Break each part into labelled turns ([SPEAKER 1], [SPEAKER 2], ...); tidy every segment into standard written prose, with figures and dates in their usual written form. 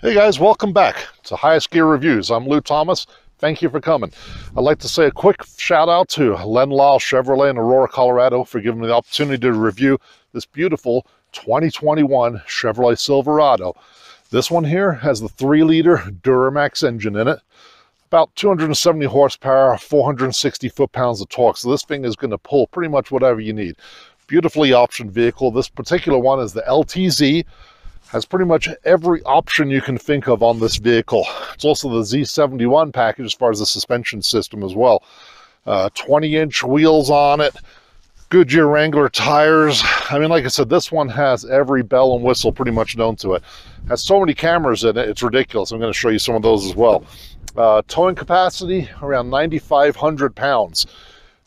[SPEAKER 1] Hey guys, welcome back to Highest Gear Reviews. I'm Lou Thomas. Thank you for coming. I'd like to say a quick shout out to Len Lyle Chevrolet in Aurora, Colorado for giving me the opportunity to review this beautiful 2021 Chevrolet Silverado. This one here has the 3-liter Duramax engine in it, about 270 horsepower, 460 foot-pounds of torque. So this thing is going to pull pretty much whatever you need. Beautifully optioned vehicle. This particular one is the LTZ. Has pretty much every option you can think of on this vehicle. It's also the Z71 package as far as the suspension system as well. 20-inch wheels on it, Goodyear Wrangler tires. I mean, like I said, this one has every bell and whistle pretty much known to it. Has so many cameras in it, it's ridiculous. I'm going to show you some of those as well. Towing capacity around 9,500 pounds.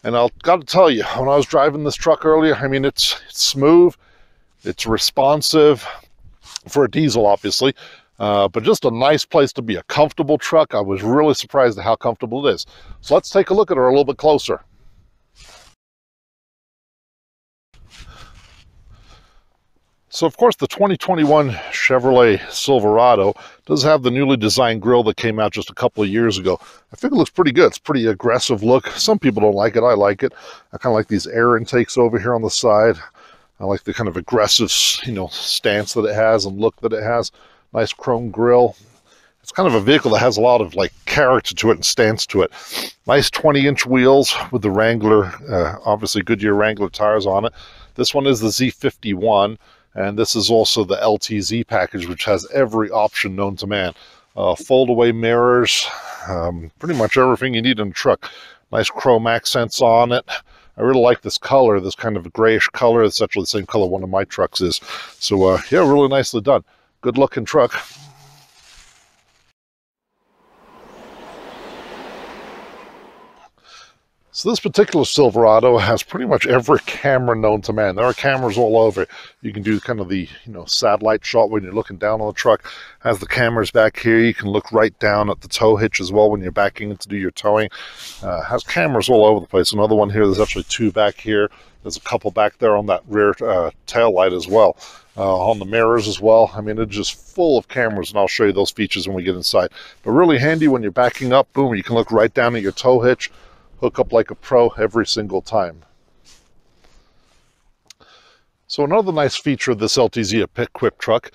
[SPEAKER 1] And I've got to tell you, when I was driving this truck earlier, I mean, it's smooth, it's responsive. For a diesel, obviously, but just a nice place to be, a comfortable truck. I was really surprised at how comfortable it is. So let's take a look at her a little bit closer. So of course the 2021 Chevrolet Silverado does have the newly designed grille that came out just a couple of years ago. I think it looks pretty good. It's a pretty aggressive look. Some people don't like it. I like it. I kind of like these air intakes over here on the side. I like the kind of aggressive, stance that it has and look that it has. Nice chrome grille. It's kind of a vehicle that has a lot of character to it and stance to it. Nice 20-inch wheels with the Wrangler, obviously Goodyear Wrangler tires on it. This one is the Z51, and this is also the LTZ package, which has every option known to man. Fold-away mirrors, pretty much everything you need in a truck. Nice chrome accents on it. I really like this color, this kind of grayish color. It's actually the same color one of my trucks is. So yeah, really nicely done. Good looking truck. So this particular Silverado has pretty much every camera known to man. There are cameras all over. You can do kind of the satellite shot when you're looking down on the truck. Has the cameras back here. You can look right down at the tow hitch as well when you're backing in to do your towing. Has cameras all over the place. Another one here. There's actually two back here. There's a couple back there on that rear tail light as well. On the mirrors as well. I mean, it's just full of cameras, and I'll show you those features when we get inside. But really handy when you're backing up. Boom, you can look right down at your tow hitch. Hook up like a pro every single time. So another nice feature of this LTZ equipped truck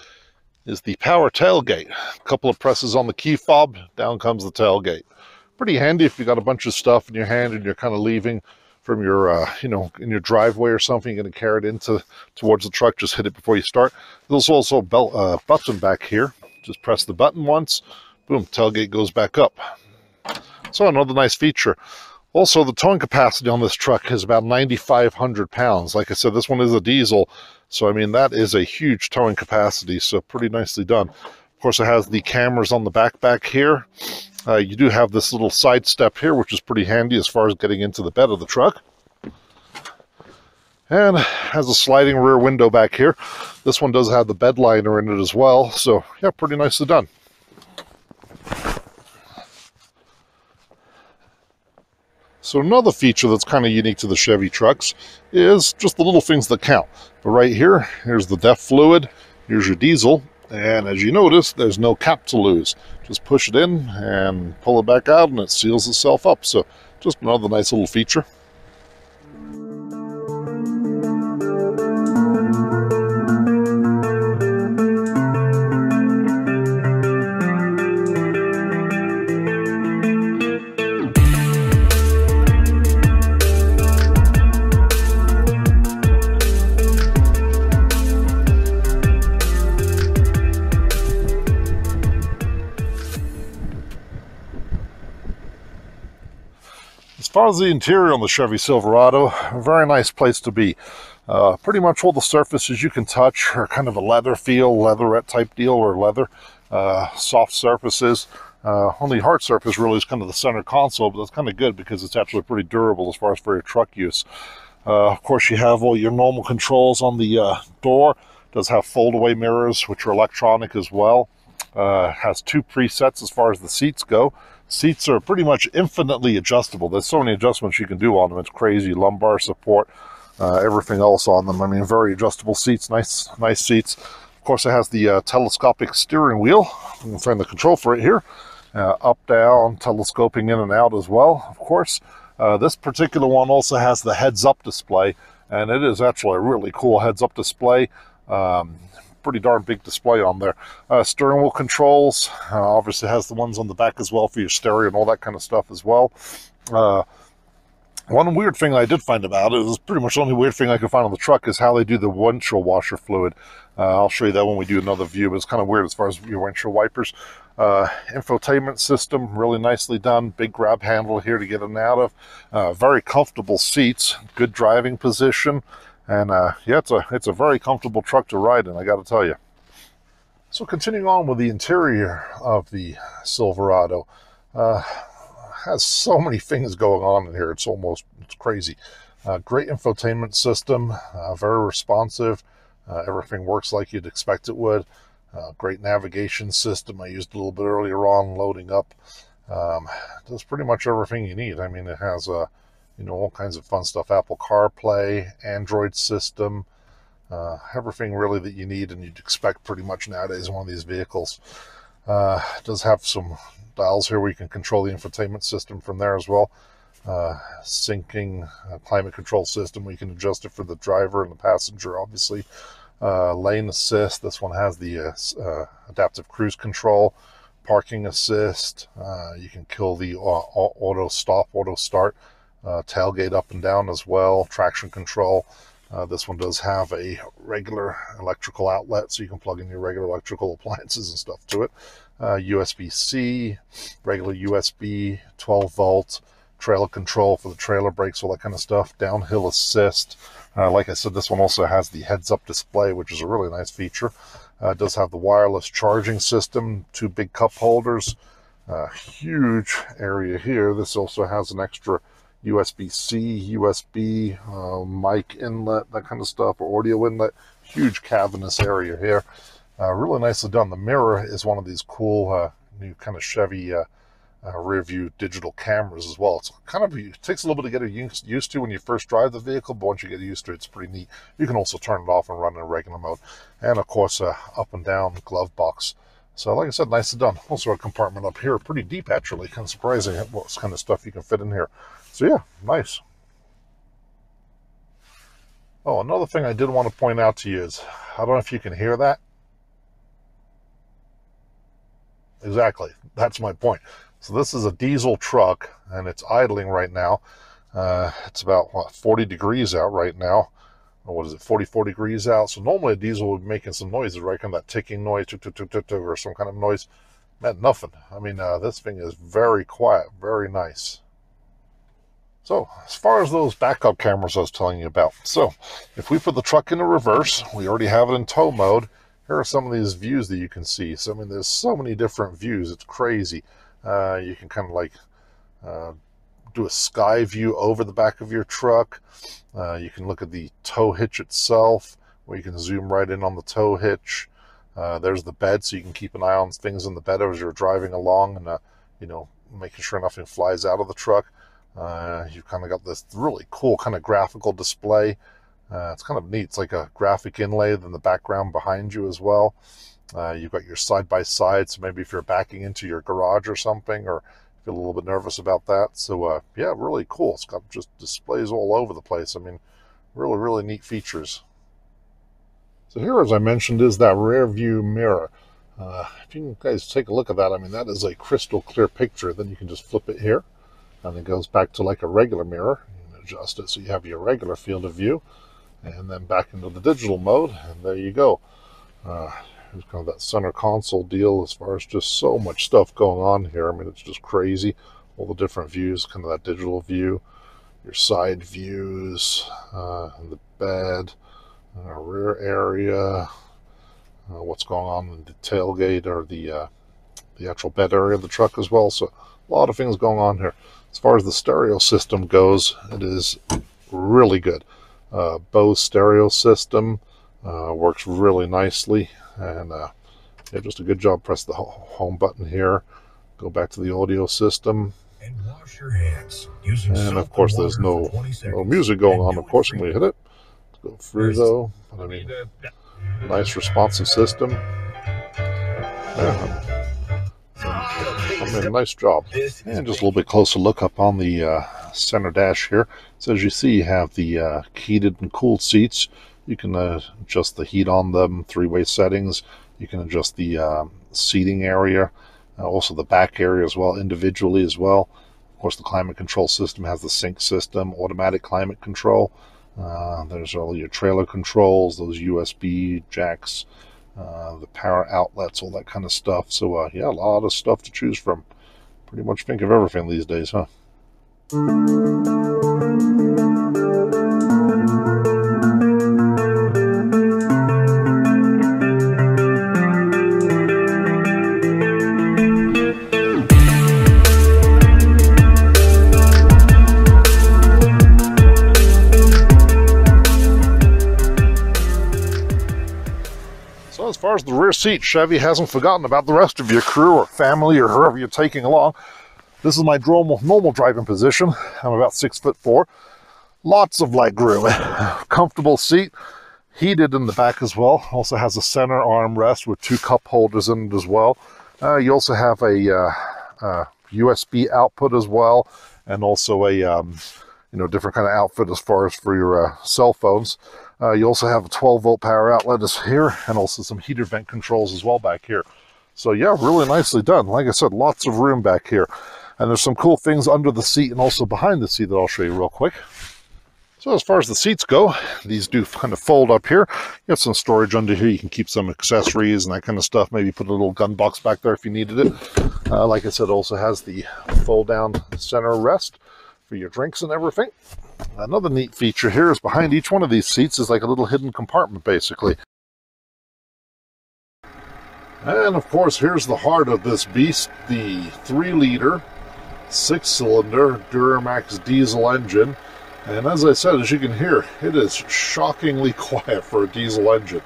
[SPEAKER 1] is the power tailgate. A couple of presses on the key fob, down comes the tailgate. Pretty handy if you got a bunch of stuff in your hand and you're kind of leaving from your, in your driveway or something. You're going to carry it towards the truck. Just hit it before you start. There's also a button back here. Just press the button once. Boom, tailgate goes back up. So another nice feature. Also, the towing capacity on this truck is about 9,500 pounds. Like I said, this one is a diesel, so I mean, that is a huge towing capacity, so pretty nicely done. Of course, it has the cameras on the back here. You do have this little side step here, which is pretty handy as far as getting into the bed of the truck. And has a sliding rear window back here. This one does have the bed liner in it as well, so yeah, pretty nicely done. So another feature that's kind of unique to the Chevy trucks is just the little things that count. But right here, here's the DEF fluid, here's your diesel, and as you notice, there's no cap to lose. Just push it in and pull it back out and it seals itself up. So just another nice little feature. As far as the interior on the Chevy Silverado, a very nice place to be. Pretty much all the surfaces you can touch are kind of a leather feel, leatherette type deal, or leather. Soft surfaces. Only hard surface really is kind of the center console, but that's kind of good because it's actually pretty durable as far as for your truck use. Of course, you have all your normal controls on the door. It does have fold-away mirrors, which are electronic as well. Has two presets as far as the seats go. Seats are pretty much infinitely adjustable. There's so many adjustments you can do on them. It's crazy. Lumbar support, everything else on them. I mean, very adjustable seats, nice seats. Of course, it has the telescopic steering wheel. You can find the control for it here. Up, down, telescoping in and out as well, of course. This particular one also has the heads-up display, and it is actually a really cool heads-up display. Pretty darn big display on there. Steering wheel controls, obviously has the ones on the back as well for your stereo and all that kind of stuff as well. One weird thing I did find about it, is pretty much the only weird thing I could find on the truck, is how they do the windshield washer fluid. I'll show you that when we do another view, but it's kind of weird as far as your windshield wipers. Infotainment system, really nicely done. Big grab handle here to get in and out of. Very comfortable seats, good driving position, and yeah, it's a very comfortable truck to ride in, I got to tell you. So continuing on with the interior of the Silverado, has so many things going on in here. It's crazy. Great infotainment system, very responsive. Everything works like you'd expect it would. Great navigation system. I used a little bit earlier on loading up. Does pretty much everything you need. I mean, it has all kinds of fun stuff. Apple CarPlay, Android system, everything really that you need and you'd expect pretty much nowadays in one of these vehicles. It does have some dials here where you can control the infotainment system from there as well. Syncing climate control system where you can adjust it for the driver and the passenger, obviously. Lane assist. This one has the adaptive cruise control. Parking assist. You can kill the auto stop, auto start. Tailgate up and down as well. Traction control. This one does have a regular electrical outlet, so you can plug in your regular electrical appliances and stuff to it. USB-C, regular USB, 12 volt, trailer control for the trailer brakes, all that kind of stuff. Downhill assist. Like I said, this one also has the heads-up display, which is a really nice feature. It does have the wireless charging system, 2 big cup holders, huge area here. This also has an extra USB-C, USB, mic inlet, that kind of stuff, or audio inlet. Huge cavernous area here. Really nicely done. The mirror is one of these cool new kind of Chevy rear view digital cameras as well. It's it takes a little bit to get used to when you first drive the vehicle, but once you get used to it, it's pretty neat. You can also turn it off and run in regular mode. And of course, up and down glove box. So like I said, nicely done. Also a compartment up here, pretty deep actually. Kind of surprising what kind of stuff you can fit in here. So yeah, nice. Oh, another thing I did want to point out to you is, I don't know if you can hear that. Exactly, that's my point. So this is a diesel truck, and it's idling right now. It's about, 40 degrees out right now. Or what is it, 44 degrees out? So normally a diesel would be making some noises, right? Kind of that ticking noise, or some kind of noise. Man, nothing. I mean, this thing is very quiet, very nice. So, as far as those backup cameras I was telling you about. So, if we put the truck into reverse, we already have it in tow mode. Here are some of these views that you can see. So, I mean, there's so many different views. It's crazy. You can kind of do a sky view over the back of your truck. You can look at the tow hitch itself, where you can zoom right in on the tow hitch. There's the bed, so you can keep an eye on things in the bed as you're driving along and, making sure nothing flies out of the truck. You've kind of got this really cool kind of graphical display. It's kind of neat. It's like a graphic inlay in the background behind you as well. You've got your side-by-side, so maybe if you're backing into your garage or something, or feel a little bit nervous about that. So yeah, really cool. It's got just displays all over the place. I mean, really, really neat features. So here, as I mentioned, is that rear view mirror. If you guys take a look at that, I mean, that is a crystal clear picture. Then you can just flip it here, and it goes back to like a regular mirror. You can adjust it so you have your regular field of view, and then back into the digital mode, and there you go. There's kind of that center console deal as far as just so much stuff going on here. I mean, it's just crazy. All the different views, kind of that digital view, your side views, the bed, rear area, what's going on in the tailgate or the actual bed area of the truck as well. So a lot of things going on here. As far as the stereo system goes, it is really good. Bose stereo system works really nicely, and yeah, just a good job. Press the home button here, go back to the audio system,
[SPEAKER 2] and wash your hands using
[SPEAKER 1] and of course there's no music going on, of course, when we hit it. Let's go through though. But I mean, Nice responsive system. Yeah. I mean, nice job. And just a little bit closer look up on the center dash here. So as you see, you have the heated and cooled seats. You can adjust the heat on them, three-way settings. You can adjust the seating area, also the back area as well, individually as well. Of course, the climate control system has the sync system, automatic climate control. There's all your trailer controls, those USB jacks, the power outlets, all that kind of stuff. So yeah, a lot of stuff to choose from. Pretty much think of everything these days, huh? So as far as the rear seat, Chevy hasn't forgotten about the rest of your crew or family or whoever you're taking along. This is my normal driving position. I'm about 6'4". Lots of leg room. Comfortable seat. Heated in the back as well. Also has a center armrest with 2 cup holders in it as well. You also have a USB output as well, and also a different kind of outfit as far as for your cell phones. You also have a 12-volt power outlet here, and also some heater vent controls as well back here. So yeah, really nicely done. Like I said, lots of room back here. And there's some cool things under the seat and also behind the seat that I'll show you real quick. So as far as the seats go, these do kind of fold up here. You have some storage under here. You can keep some accessories and that kind of stuff. Maybe put a little gun box back there if you needed it. Like I said, it also has the fold-down center rest for your drinks and everything. Another neat feature here is behind each one of these seats is like a little hidden compartment, basically. And of course, here's the heart of this beast, the 3-liter, 6-cylinder Duramax Diesel engine. And as I said, as you can hear, it is shockingly quiet for a diesel engine.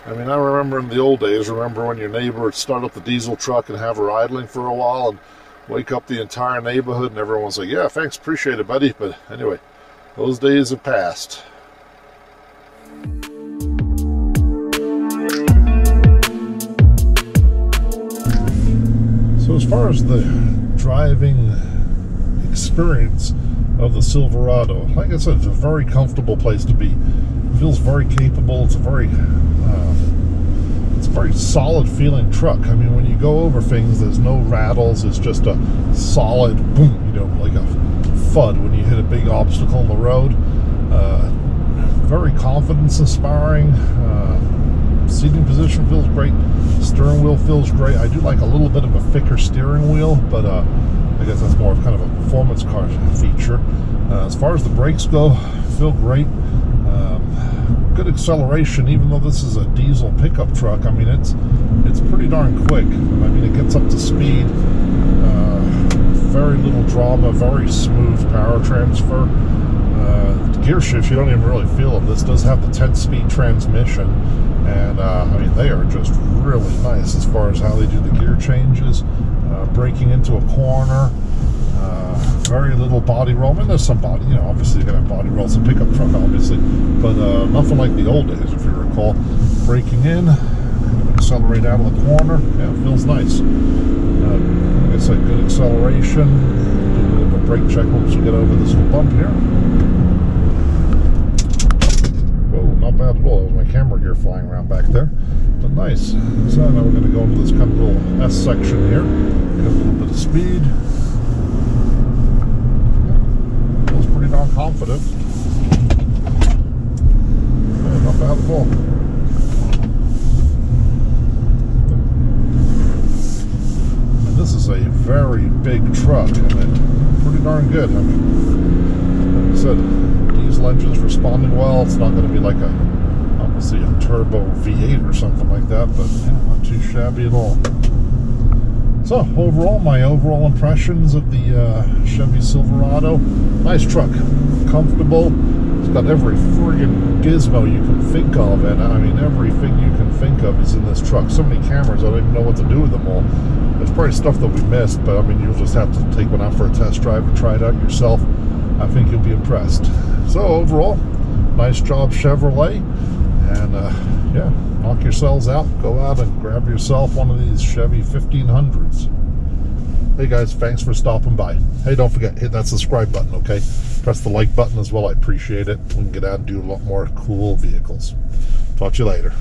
[SPEAKER 1] I mean, I remember in the old days, when your neighbor would start up the diesel truck and have her idling for a while and wake up the entire neighborhood and everyone's like, yeah, thanks, appreciate it, buddy. But anyway, those days have passed. So as far as the driving experience of the Silverado, like I said, it's a very comfortable place to be. It feels very capable. It's a very solid feeling truck. I mean, when you go over things, there's no rattles. It's just a solid boom, like a thud when you hit a big obstacle on the road. Very confidence inspiring. Seating position feels great. Steering wheel feels great. I do like a little bit of a thicker steering wheel, but I guess that's more of kind of a performance car feature. As far as the brakes go, feel great. Good acceleration, even though this is a diesel pickup truck. I mean, it's pretty darn quick. I mean, it gets up to speed. Very little drama, very smooth power transfer. Gear shifts, you don't even really feel them. This does have the 10-speed transmission, and I mean, they are just really nice as far as how they do the gear changes. Braking into a corner, very little body roll. I mean, there's some body, obviously you're going to have body rolls, a pickup truck, obviously, but nothing like the old days, if you recall. Braking in, accelerate out of the corner, yeah, it feels nice. Like I said, good acceleration. Do a little bit of brake check once you get over this little bump here. Whoa, not bad at all. That was my camera gear flying around back there, but nice. So now we're going to go into this kind of little S section here. Get a little bit of speed. Feels pretty darn confident. Yeah, not bad at all. And this is a very big truck, and pretty darn good. I mean, like I said, diesel engine's responding well. It's not going to be like obviously a turbo V8 or something like that, but yeah, not too shabby at all. So overall, my overall impressions of the Chevy Silverado: nice truck, comfortable. It's got every friggin' gizmo you can think of, and I mean, everything you can think of is in this truck. So many cameras, I don't even know what to do with them all. There's probably stuff that we missed, but I mean, you'll just have to take one out for a test drive and try it out yourself. I think you'll be impressed. So overall, nice job, Chevrolet. And yeah, knock yourselves out. Go out and grab yourself one of these Chevy 1500s. Hey guys, thanks for stopping by. Hey, don't forget, hit that subscribe button, okay? Press the like button as well. I appreciate it. We can get out and do a lot more cool vehicles. Talk to you later.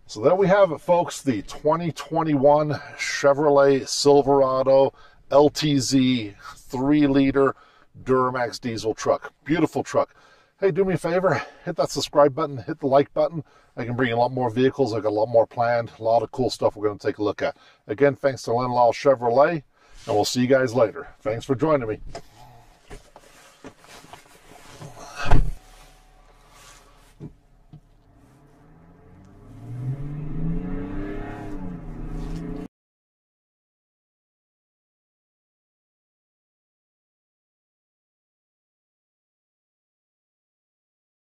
[SPEAKER 1] So there we have it, folks. The 2021 Chevrolet Silverado LTZ 3-liter Duramax diesel truck. Beautiful truck. Hey, do me a favor, hit that subscribe button, hit the like button. I can bring you a lot more vehicles. I got a lot more planned, a lot of cool stuff we're going to take a look at. Again, thanks to Len Lal Chevrolet, and we'll see you guys later. Thanks for joining me.